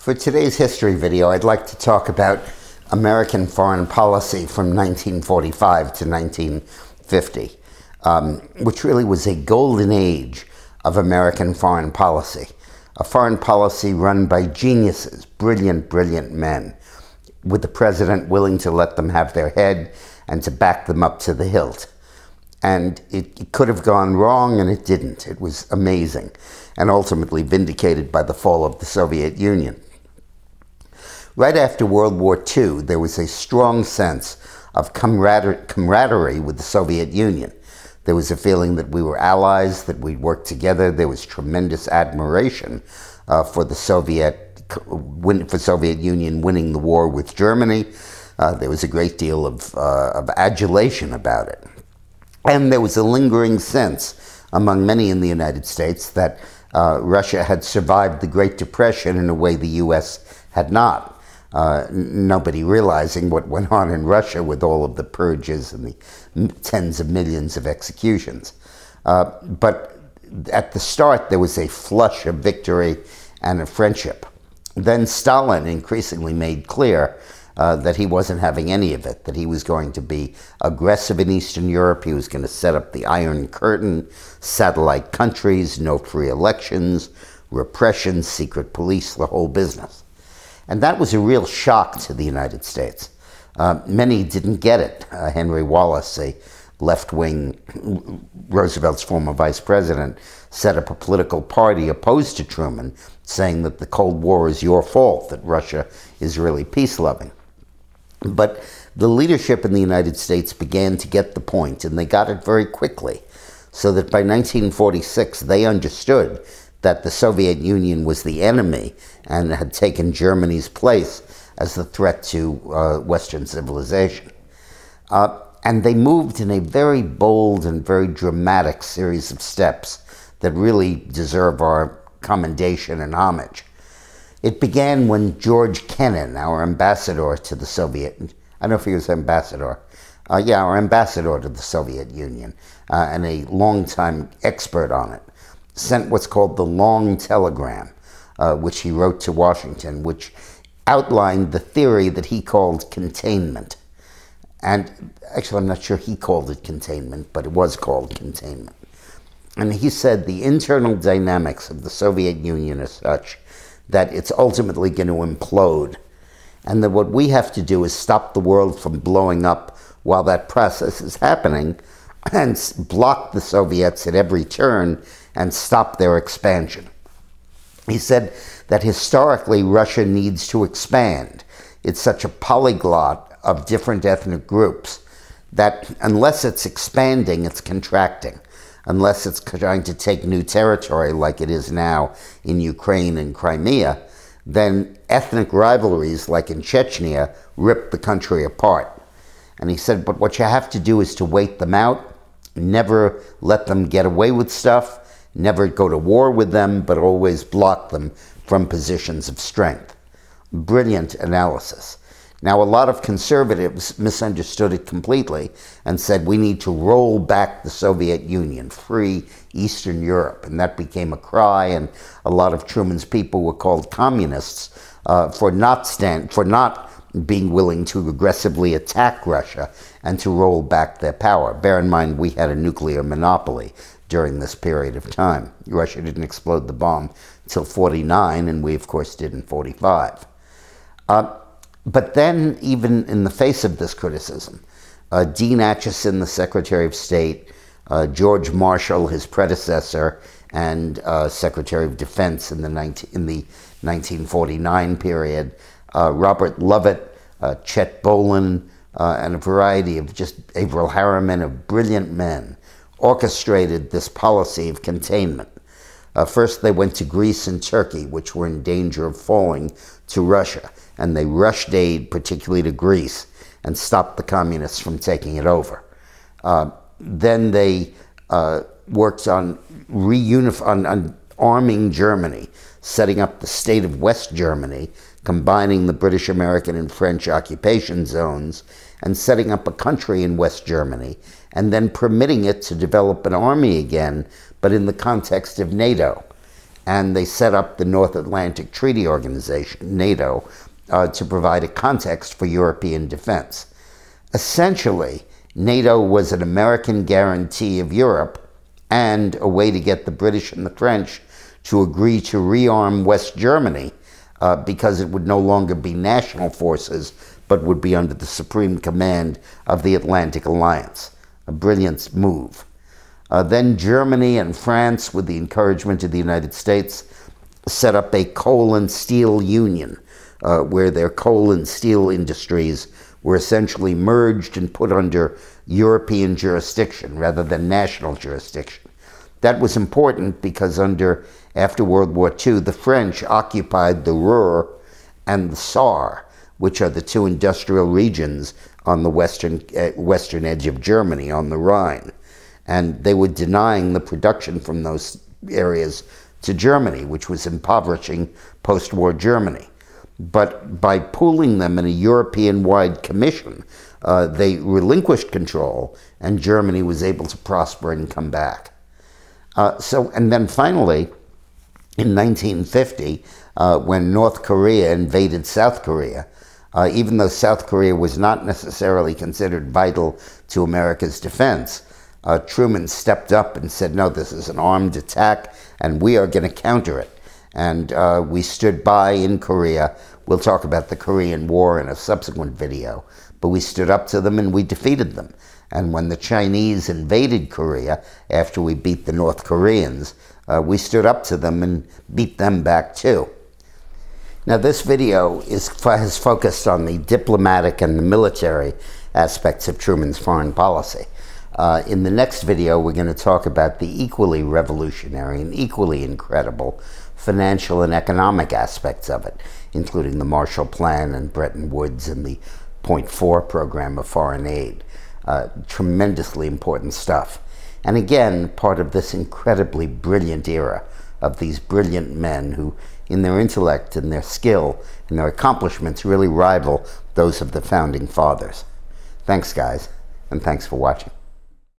For today's history video, I'd like to talk about American foreign policy from 1945 to 1950, which really was a golden age of American foreign policy. A foreign policy run by geniuses, brilliant, brilliant men, with the president willing to let them have their head and to back them up to the hilt. And it could have gone wrong, and it didn't. It was amazing, and ultimately vindicated by the fall of the Soviet Union. Right after World War II, there was a strong sense of camaraderie with the Soviet Union. There was a feeling that we were allies, that we'd work together. There was tremendous admiration for the Soviet Union winning the war with Germany. There was a great deal of adulation about it. And there was a lingering sense among many in the United States that Russia had survived the Great Depression in a way the U.S. had not. Nobody realizing what went on in Russia with all of the purges and the tens of millions of executions. But at the start, there was a flush of victory and of friendship. Then Stalin increasingly made clear that he wasn't having any of it, that he was going to be aggressive in Eastern Europe. He was going to set up the Iron Curtain, satellite countries, no free elections, repression, secret police, the whole business. And that was a real shock to the United States. Many didn't get it. Henry Wallace, a left-wing, Roosevelt's former vice president, set up a political party opposed to Truman, saying that the Cold War is your fault, that Russia is really peace-loving. But the leadership in the United States began to get the point, and they got it very quickly, so that by 1946 they understood that the Soviet Union was the enemy and had taken Germany's place as the threat to Western civilization. And they moved in a very bold and very dramatic series of steps that really deserve our commendation and homage. It began when George Kennan, our ambassador to the Soviet, I don't know if he was ambassador, our ambassador to the Soviet Union, and a longtime expert on it, sent what's called the Long Telegram, which he wrote to Washington, which outlined the theory that he called containment. And actually, I'm not sure he called it containment, but it was called containment. And he said the internal dynamics of the Soviet Union are such that it's ultimately going to implode, and that what we have to do is stop the world from blowing up while that process is happening, and block the Soviets at every turn and stop their expansion. He said that historically Russia needs to expand. It's such a polyglot of different ethnic groups that unless it's expanding, it's contracting. Unless it's trying to take new territory like it is now in Ukraine and Crimea, then ethnic rivalries like in Chechnya rip the country apart. And he said, but what you have to do is to wait them out, never let them get away with stuff, never go to war with them, but always block them from positions of strength. Brilliant analysis. Now, a lot of conservatives misunderstood it completely and said we need to roll back the Soviet Union, free Eastern Europe. And that became a cry, and a lot of Truman's people were called communists for not being willing to aggressively attack Russia and to roll back their power. Bear in mind, we had a nuclear monopoly during this period of time. Russia didn't explode the bomb until 49, and we, of course, did in 45. But then, even in the face of this criticism, Dean Acheson, the Secretary of State, George Marshall, his predecessor, and Secretary of Defense in the 1949 period, Robert Lovett, Chet Bolin, and a variety of just Averell Harriman, of brilliant men, orchestrated this policy of containment. First, they went to Greece and Turkey, which were in danger of falling to Russia, and they rushed aid, particularly to Greece, and stopped the communists from taking it over. Then they worked on arming Germany, setting up the state of West Germany, combining the British, American, and French occupation zones, and setting up a country in West Germany, and then permitting it to develop an army again, but in the context of NATO. and they set up the North Atlantic Treaty Organization, NATO, to provide a context for European defense. Essentially, NATO was an American guarantee of Europe and a way to get the British and the French to agree to rearm West Germany because it would no longer be national forces, but would be under the supreme command of the Atlantic Alliance. A brilliant move. Then Germany and France, with the encouragement of the United States, set up a coal and steel union, where their coal and steel industries were essentially merged and put under European jurisdiction rather than national jurisdiction. That was important because after World War II, the French occupied the Ruhr and the Saar, which are the two industrial regions on the western edge of Germany, on the Rhine. And they were denying the production from those areas to Germany, which was impoverishing post-war Germany. But by pooling them in a European-wide commission, they relinquished control, and Germany was able to prosper and come back. And then finally, in 1950, when North Korea invaded South Korea, even though South Korea was not necessarily considered vital to America's defense, Truman stepped up and said, no, this is an armed attack, and we are going to counter it. And we stood by in Korea. We'll talk about the Korean War in a subsequent video. But we stood up to them and we defeated them. And when the Chinese invaded Korea, after we beat the North Koreans, we stood up to them and beat them back too. Now this video has focused on the diplomatic and the military aspects of Truman's foreign policy. In the next video, we're going to talk about the equally revolutionary and equally incredible financial and economic aspects of it, including the Marshall Plan and Bretton Woods and the Point 4 program of foreign aid. Tremendously important stuff. And again, part of this incredibly brilliant era of these brilliant men who, in their intellect and their skill and their accomplishments, really rival those of the founding fathers. Thanks, guys, and thanks for watching.